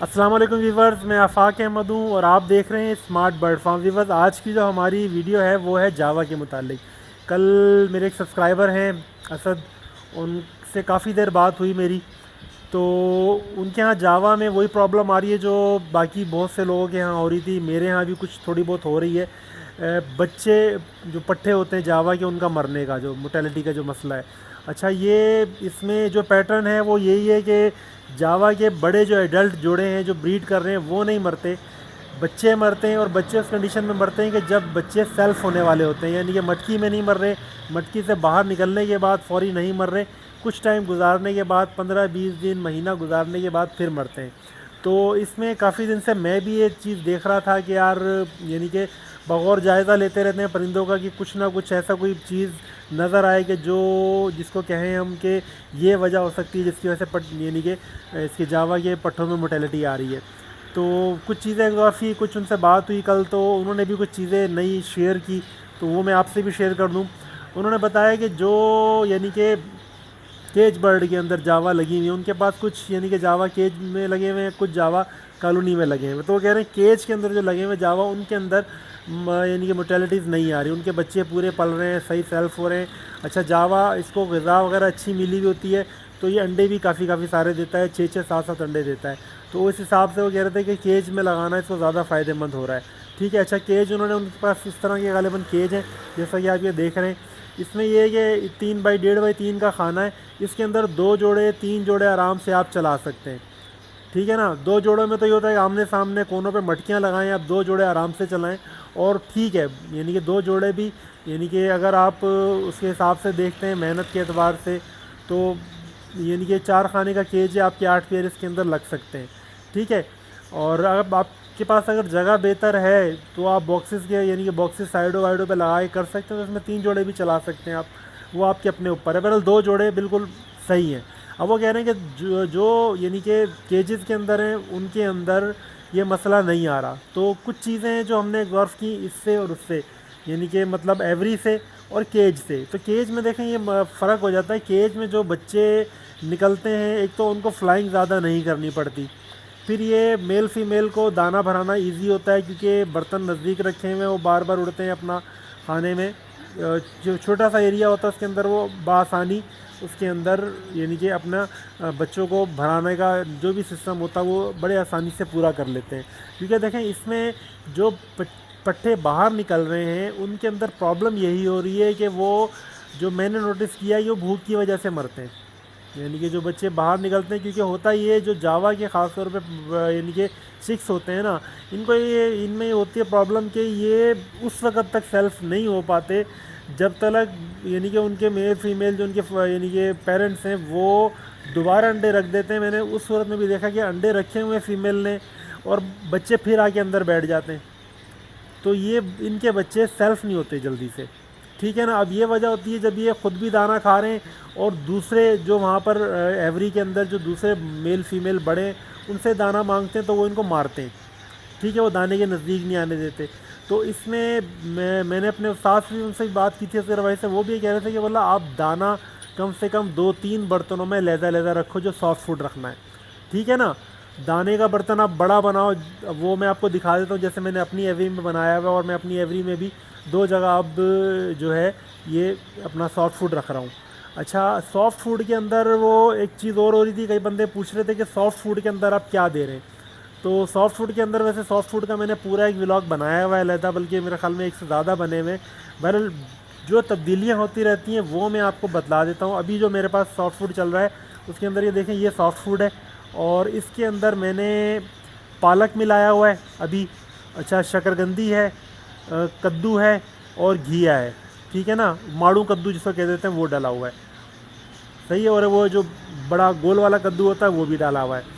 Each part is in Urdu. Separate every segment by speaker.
Speaker 1: السلام علیکم ویورز، میں آفاق احمد ہوں اور آپ دیکھ رہے ہیں اسمارٹ برڈ فارم۔ ویورز، آج کی جو ہماری ویڈیو ہے وہ ہے جاوا کے متعلق۔ کل میرے ایک سبسکرائبر ہیں اسد، ان سے کافی دیر بات ہوئی میری، تو ان کے ہاں جاوا میں وہی پرابلم آ رہی ہے جو باقی بہت سے لوگوں کے ہاں ہو رہی تھی، میرے ہاں بھی کچھ تھوڑی بہت ہو رہی ہے۔ بچے جو پٹھے ہوتے ہیں جاوا کے، ان کا مرنے کا جو موٹیلٹی کا جو مسئلہ ہے، اچھا یہ اس میں جو پیٹرن ہے وہ یہی ہے کہ جاوا کے بڑے جو ایڈلٹ جوڑے ہیں جو بریڈ کر رہے ہیں وہ نہیں مرتے، بچے مرتے ہیں۔ اور بچے اس کنڈیشن میں مرتے ہیں کہ جب بچے سیلف ہونے والے ہوتے ہیں، یعنی کہ مٹکی میں نہیں مر رہے، مٹکی سے باہر نکلنے کے بعد فوری نہیں مر رہے، کچھ ٹائم گزارنے کے بعد 15-20 دن مہینہ گزارنے کے بعد پھر مرتے ہیں۔ تو اس میں کافی دن سے میں بھی یہ چیز دیکھ رہا تھا کہ یار یعنی کہ بغور جائزہ لیتے رہتے ہیں پرندوں کا کہ کچھ نہ کچھ ایسا کوئی چیز نظر آئے کہ جو جس کو کہیں ہم کہ یہ وجہ ہو سکتی ہے جس کی وجہ سے یعنی کہ اس کے جاوا کے پٹھوں میں موٹیلٹی آ رہی ہے۔ تو کچھ چیزیں کافی کچھ ان سے بات ہوئی کل، تو انہوں نے بھی کچھ چیزیں نئی شیئر کی، تو وہ میں آپ سے بھی شیئر کر دوں۔ انہوں نے بتایا کہ جو یعنی کہ کیج برڈ کے اندر جاوا لگی ہوئی ہیں، ان کے پاس کچھ یعنی کہ جاوا کیج میں لگے ہوئے ہیں، کچھ جاوا کالونی میں لگے ہوئے ہیں۔ تو وہ کہہ رہے ہیں کیج کے اندر جو لگے ہوئے جاوا، ان کے اندر یعنی کہ موٹیلٹیز نہیں آ رہی، ان کے بچے پورے پل رہے ہیں، صحیح سیلف ہو رہے ہیں۔ اچھا جاوا اس کو غذا وغیرہ اچھی ملی ہوئی ہوتی ہے تو یہ انڈے بھی کافی سارے دیتا ہے، 6-7 انڈے دیتا ہے۔ تو اس حساب سے وہ کہہ رہے تھے کہ کیج میں لگانا اس کو زیادہ فائدہ مند ہو رہا ہے۔ ٹھیک ہے، اچھا کیج انہوں نے ان کے پاس اس طرح کے غالباً کیج ہیں جیسا کہ آپ یہ دیکھ رہے ہیں۔ اس میں یہ ہے کہ 3x1.5x3 کا کھانا ہے، اس کے اندر 2 جوڑے 3 جوڑے آرام سے آپ چلا سکتے ہیں۔ ٹھیک ہے نا، 2 جوڑوں میں تو یہ ہوتا ہے کہ آمنے سامنے کونوں پہ مٹکیاں لگائیں، آپ 2 جوڑے آرام سے چلائیں اور ٹھیک ہے، یعنی کہ 2 جوڑے بھی یعنی کہ اگر آپ اس کے حساب سے دیکھتے ہیں محنت کے اعتبار سے، تو یعنی کہ 4 خانے کا کیج ہے، آپ کے 8 پیئر اس کے اندر لگ سکتے ہیں۔ ٹھیک ہے، اور اگر آپ کے پاس اگر جگہ بہتر ہے تو آپ باکسز کے یعنی کہ باکسز سائڈوں وائڈوں پہ لگا کے کر سکتے ہیں، تو اس میں 3 جوڑے بھی چلا سکتے ہیں آپ، وہ آپ کے اپنے اوپر ہے۔ بہرحال 2 جوڑے بالکل صحیح ہیں۔ اب وہ کہہ رہے ہیں کہ جو یعنی کہ کیجز کے اندر ہیں ان کے اندر یہ مسئلہ نہیں آ رہا۔ تو کچھ چیزیں ہیں جو ہم نے غور کی اس سے اور اس سے، یعنی کہ مطلب ایوری سے اور کیج سے۔ تو کیج میں دیکھیں یہ فرق ہو جاتا ہے، کیج میں جو بچے نکلتے ہیں ایک تو ان کو فلائنگ زیادہ نہیں کرنی پڑتی، پھر یہ میل فیمیل کو دانہ بھرانا ایزی ہوتا ہے کیونکہ برتن نزدیک رکھے ہوئے ہیں، وہ بار بار اڑتے ہیں اپنا کھانے میں، جو چھوٹا سا ایریا ہوتا ہے اس کے اندر وہ بآسانی اس کے اندر یعنی کہ اپنا بچوں کو بھرانے کا جو بھی سسٹم ہوتا ہے وہ بڑے آسانی سے پورا کر لیتے ہیں۔ کیونکہ دیکھیں اس میں جو پٹھے باہر نکل رہے ہیں ان کے اندر پرابلم یہی ہو رہی ہے کہ وہ جو میں نے نوٹس کیا ہے یہ بھوک کی وجہ سے مرتے ہیں، یعنی کہ جو بچے باہر نکلتے ہیں، کیونکہ ہوتا یہ جو جاوا کے خاص طور پہ یعنی کہ چکس ہوتے ہیں نا، ان کو ان میں ہوتی ہے پرابلم کہ یہ اس وقت تک سیلف نہیں ہو پاتے جب تک یعنی کہ ان کے میل فیمیل جو ان کے یعنی کہ پیرنٹس ہیں وہ دوبارہ انڈے رکھ دیتے ہیں۔ میں نے اس صورت میں بھی دیکھا کہ انڈے رکھے ہوئے فیمیل نے اور بچے پھر آ کے اندر بیٹھ جاتے ہیں، تو یہ ان کے بچے سیلف نہیں ہوتے جلدی سے۔ ٹھیک ہے نا، اب یہ وجہ ہوتی ہے جب یہ خود بھی دانہ کھا رہے ہیں اور دوسرے جو وہاں پر ایوری کے اندر جو دوسرے میل فیمیل بڑے ہیں ان سے دانہ مانگتے ہیں تو وہ ان کو مارتے ہیں۔ ٹھیک ہے، وہ دانے کے نزدیک نہیں آنے دیتے۔ تو اس میں میں نے اپنے استاد سے بھی ان سے بات کی تھی اس روایت سے، وہ بھی یہ کہہ رہے تھے کہ واللہ آپ دانہ کم سے کم 2-3 برتنوں میں علیحدہ رکھو جو سافٹ فوڈ رکھنا ہے۔ ٹھیک ہے نا، دانے کا برتن آپ بڑا بناؤ، وہ میں آپ کو دکھا دیتا ہوں جیسے میں نے اپنی ایوری میں بنایا ہوا ہے، اور میں اپنی ایوری میں بھی 2 جگہ اب جو ہے یہ اپنا سافٹ فوڈ رکھ رہا ہوں۔ اچھا سافٹ فوڈ کے اندر وہ ایک چیز اور ہو رہی تھی، کئی بندے پوچھ رہے تھے کہ سافٹ فوڈ کے اندر آپ کیا دے رہے ہیں۔ تو سافٹ فوڈ کے اندر ویسے سافٹ فوڈ کا میں نے پورا ایک ولاگ بنایا ہوا ہے علیحدہ، بلکہ میرے خیال میں 1 سے زیادہ بنے ہوئے ہیں۔ بہرحال جو تبدیلیاں ہوتی رہتی ہیں وہ میں آپ کو بتلا دیتا ہوں۔ ابھی جو میرے پاس سافٹ فوڈ چل رہا ہے اس کے اندر یہ دیکھیں یہ سافٹ فوڈ ہے، اور اس کے اندر میں نے پالک ملایا ہوا ہے ابھی، اچھا شکرگندی ہے، کدو ہے اور گھیا ہے۔ ٹھیک ہے نا، ماڑو کدو جس کو کہہ دیتے ہیں وہ ڈالا ہوا ہے، صحیح ہے، اور وہ جو بڑا گول والا کدو ہوتا ہے وہ بھی ڈالا ہوا ہے۔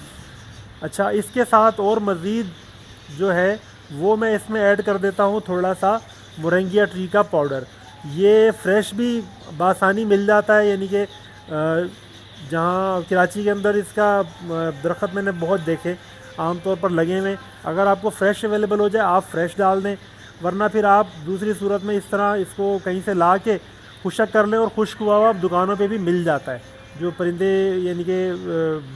Speaker 1: اچھا اس کے ساتھ اور مزید جو ہے وہ میں اس میں ایڈ کر دیتا ہوں تھوڑا سا مورنگیا ٹری کا پاؤڈر۔ یہ فریش بھی بآسانی مل جاتا ہے، یعنی کہ جہاں کراچی کے اندر اس کا درخت میں نے بہت دیکھے عام طور پر لگے ہوئے، اگر آپ کو فریش اویلیبل ہو جائے آپ فریش ڈال دیں، ورنہ پھر آپ دوسری صورت میں اس طرح اس کو کہیں سے لا کے خشک کر لیں، اور خشک ہوا ہوا دکانوں پہ بھی مل جاتا ہے، جو پرندے یعنی کہ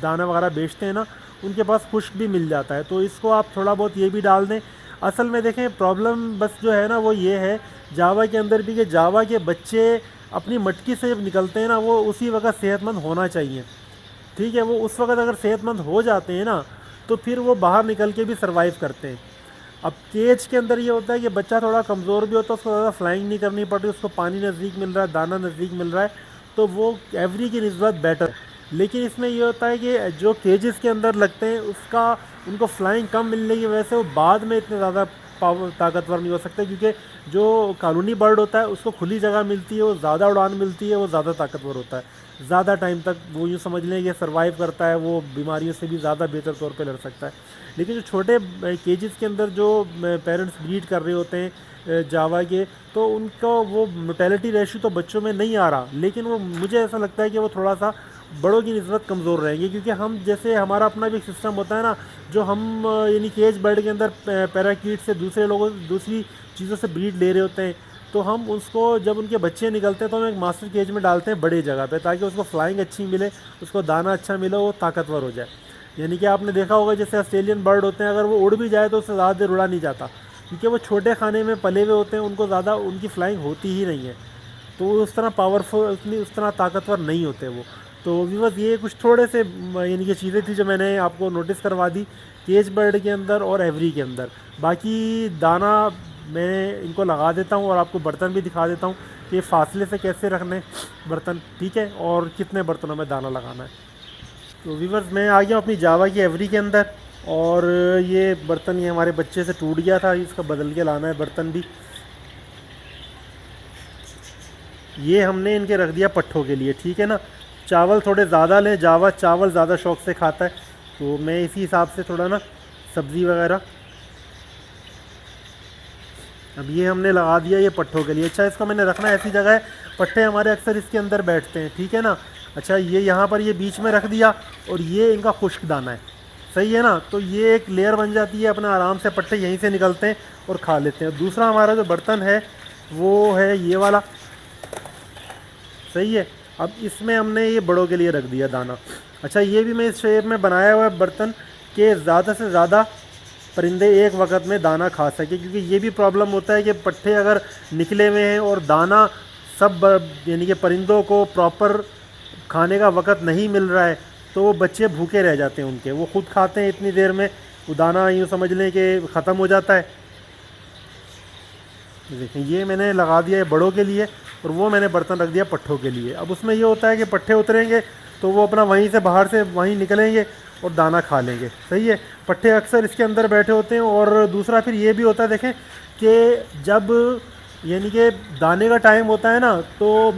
Speaker 1: دانہ وغیرہ بیچتے ہیں نا ان کے پاس خشک بھی مل جاتا ہے، تو اس کو آپ تھوڑا بہت یہ بھی ڈال دیں۔ اصل میں دیکھیں پرابلم بس جو ہے نا وہ یہ ہے جاوا کے اندر بھی کہ جاوا کے بچے اپنی مٹکی سے جب نکلتے ہیں نا وہ اسی وقت صحت مند ہونا چاہیے، ٹھیک ہے، وہ اس وقت اگر صحت مند ہو جاتے ہیں نا تو پھر وہ باہر نکل کے بھی سروائیو کرتے ہیں۔ اب کیج کے اندر یہ ہوتا ہے کہ بچہ تھوڑا کمزور بھی ہوتا ہے، اس کو زیادہ فلائنگ نہیں کرنی پڑتی، اس کو پانی نزدیک مل رہا ہے، دانہ نزدیک مل رہا ہے، تو وہ ایوری کی نسبت بیٹر ہے۔ لیکن اس میں یہ ہوتا ہے کہ جو کیجز کے اندر لگتے ہیں ان کو فلائنگ کم ملنے کی وجہ سے وہ بعد میں اتنے زیادہ طاقتور نہیں ہو سکتے، کیونکہ جو کالونی برڈ ہوتا ہے اس کو کھلی جگہ ملتی ہے، وہ زیادہ اڑان ملتی ہے، وہ زیادہ طاقتور ہوتا ہے، زیادہ ٹائم تک وہ یوں سمجھ لیں کہ سروائیو کرتا ہے، وہ بیماریوں سے بھی زیادہ بہتر طور پہ لڑ سکتا ہے۔ لیکن جو چھوٹے کیجز کے اندر جو پیرنٹس بریڈ کر رہے ہوتے ہیں جاوا کے، تو ان کو وہ موٹیلٹی ریشو تو بچوں میں نہیں آ رہا، لیکن وہ مجھے ایسا لگتا ہے کہ وہ تھوڑا سا بڑوں کی نسبت کمزور رہیں گے، کیونکہ ہم جیسے ہمارا اپنا بھی ایک سسٹم ہوتا ہے نا، جو ہم یعنی کیج برڈ کے اندر پیراکیٹ سے دوسری چیزوں سے بریڈ لے رہے ہوتے ہیں، تو ہم اس کو جب ان کے بچے نکلتے ہیں تو ہم ایک ماسٹر کیج میں ڈالتے ہیں بڑی جگہ پہ، تاکہ اس کو فلائنگ اچھی ملے، اس کو دانہ اچھا ملے، وہ طاقتور ہو جائے۔ یعنی کہ آپ نے دیکھا ہوگا جیسے آسٹریلین برڈ ہوتے ہیں، اگر وہ اڑ بھی جائے تو اس سے زیادہ دیر اڑا نہیں جاتا، کیونکہ وہ چھوٹے خانے میں پلے ہوئے ہوتے ہیں، ان کو زیادہ ان کی فلائنگ ہوتی ہی نہیں ہے، تو وہ اس طرح پاورفل اس طرح طاقتور نہیں ہوتے وہ۔ تو ویورز یہ کچھ تھوڑے سے یعنی کہ چیزیں تھیں جو میں نے آپ کو نوٹس کروا دی کیج برڈ کے اندر اور ایوری کے اندر۔ باقی دانہ میں ان کو لگا دیتا ہوں اور آپ کو برتن بھی دکھا دیتا ہوں کہ فاصلے سے کیسے رکھنے برتن، ٹھیک ہے، اور کتنے برتنوں میں دانہ لگانا ہے۔ تو ویورز میں آ گیا ہوں اپنی جاوا کی ایوری کے اندر، اور یہ برتن یہ ہمارے بچے سے ٹوٹ گیا تھا، اس کا بدل کے لانا ہے برتن بھی۔ یہ ہم نے ان کے رکھ دیا پٹھوں کے لیے، ٹھیک ہے نا، چاول تھوڑے زیادہ لیں، جاوا چاول زیادہ شوق سے کھاتا ہے، تو میں اسی حساب سے تھوڑا نا سبزی وغیرہ۔ اب یہ ہم نے لگا دیا یہ پٹھوں کے لیے۔ اچھا اس کو میں نے رکھنا ایسی جگہ ہے، پٹھے ہمارے اکثر اس کے اندر بیٹھتے ہیں، ٹھیک ہے نا۔ اچھا یہ یہاں پر یہ بیچ میں رکھ دیا، اور یہ ان کا خشک دانہ ہے، صحیح ہے نا، تو یہ ایک لیئر بن جاتی ہے، اپنا آرام سے پٹھے یہیں سے نکلتے ہیں اور کھا لیتے ہیں۔ دوسرا ہمارا جو برتن ہے وہ ہے یہ والا، صحیح ہے۔ اب اس میں ہم نے یہ بڑوں کے لیے رکھ دیا دانہ۔ اچھا یہ بھی میں اس شیپ میں بنایا ہوا ہے برتن کہ زیادہ سے زیادہ پرندے ایک وقت میں دانہ کھا سکے، کیونکہ یہ بھی پرابلم ہوتا ہے کہ پٹھے اگر نکلے ہوئے ہیں اور دانہ سب یعنی کہ پرندوں کو پراپر کھانے کا وقت نہیں مل رہا ہے، تو وہ بچے بھوکے رہ جاتے ہیں ان کے، وہ خود کھاتے ہیں اتنی دیر میں، وہ دانہ یوں سمجھ لیں کہ ختم ہو جاتا ہے۔ دیکھیں یہ میں نے لگا دیا ہے بڑوں کے لیے، اور وہ میں نے برتن رکھ دیا پٹھوں کے لیے۔ اب اس میں یہ ہوتا ہے کہ پٹھے اتریں گے تو وہ اپنا وہیں سے باہر سے وہیں نکلیں گے اور دانہ کھا لیں گے، صحیح ہے۔ پٹھے اکثر اس کے اندر بیٹھے ہوتے ہیں، اور دوسرا پھر یہ بھی ہوتا ہے دیکھیں کہ جب یعنی کہ دانے کا ٹائم ہوتا ہے نا، تو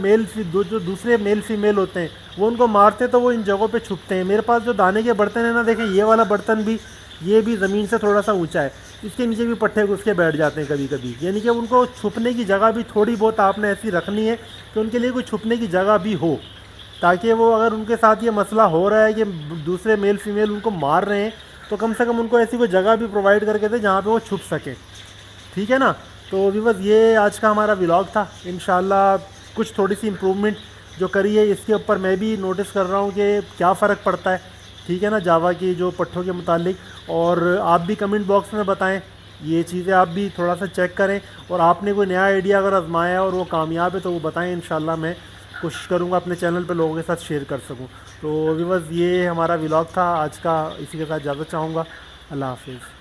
Speaker 1: جو دوسرے میل فیمیل ہوتے ہیں وہ ان کو مارتے تو وہ ان جگہوں پہ چھپتے ہیں۔ میرے پاس جو دانے کے برتن ہیں نا، دیکھیں یہ والا برتن بھی، یہ بھی زمین سے تھوڑا سا اونچا ہے، اس کے نیچے بھی پٹھے گھس کے بیٹھ جاتے ہیں کبھی کبھی، یعنی کہ ان کو چھپنے کی جگہ بھی تھوڑی بہت آپ نے ایسی رکھنی ہے کہ ان کے لیے کوئی چھپنے کی جگہ بھی ہو، تاکہ وہ اگر ان کے ساتھ یہ مسئلہ ہو رہا ہے کہ دوسرے میل فیمیل ان کو مار رہے ہیں، تو کم سے کم ان کو ایسی کوئی جگہ بھی پرووائڈ کر کے دے جہاں پہ وہ چھپ سکیں، ٹھیک ہے نا۔ تو ویورز یہ آج کا ہمارا ولاگ تھا، انشاءاللہ کچھ تھوڑی سی امپرومنٹ جو کری ہے اس کے اوپر میں بھی نوٹس کر رہا ہوں کہ کیا فرق پڑتا ہے، ٹھیک ہے نا، جاوا کی جو پٹھوں کے متعلق۔ اور آپ بھی کمنٹ باکس میں بتائیں، یہ چیزیں آپ بھی تھوڑا سا چیک کریں، اور آپ نے کوئی نیا آئیڈیا اگر آزمایا ہے اور وہ کامیاب ہے تو وہ بتائیں، انشاءاللہ میں کوشش کروں گا اپنے چینل پہ لوگوں کے ساتھ شیئر کر سکوں۔ تو ویورز یہ ہمارا ولاگ تھا آج کا، اسی کے ساتھ اجازت چاہوں گا، اللہ حافظ۔